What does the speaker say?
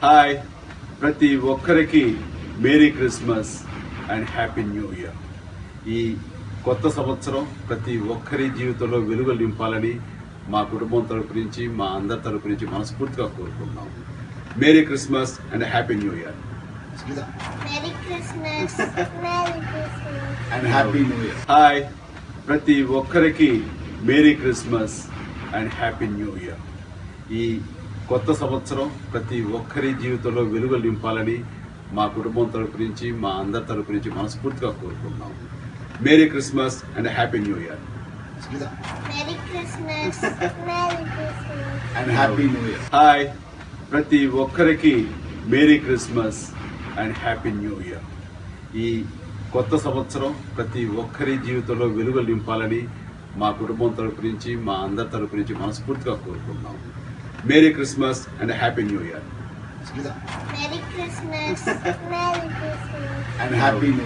Hi, ప్రతి ఒక్కరికి merry Christmas and happy new year. ఈ కొత్త సంవత్సరం ప్రతి ఒక్కరి జీవితంలో వెలుగులు నింపాలని మా కుటుంబం తరపు నుంచి, మా అందరి తరపు నుంచి మనస్ఫూర్తిగా కోరుకుంటున్నాం. Merry Christmas and happy new year. Merry Christmas. Merry Christmas. And happy new year. Hi, ప్రతి ఒక్కరికి merry Christmas and happy new year. ఈ కొత్త సంవత్సరం ప్రతి ఒక్కరి జీవితంలో వెలుగులు నింపాలని మా కుటుంబం తరపు నుంచి, మా అందరి తరపు నుంచి మనస్ఫూర్తిగా కోరుకుంటున్నాం. Merry Christmas and happy new year. Merry Christmas. Merry Christmas. And happy new year. Hi, ప్రతి ఒక్కరికి merry Christmas and happy new year. ఈ కొత్త సంవత్సరం ప్రతి ఒక్కరి జీవితంలో వెలుగులు నింపాలని మా కుటుంబం తరపు నుంచి, మా అందరి తరపు నుంచి మనస్ఫూర్తిగా కోరుకుంటున్నాం. Merry Christmas and happy new year. Merry Christmas. Merry Christmas. And happy new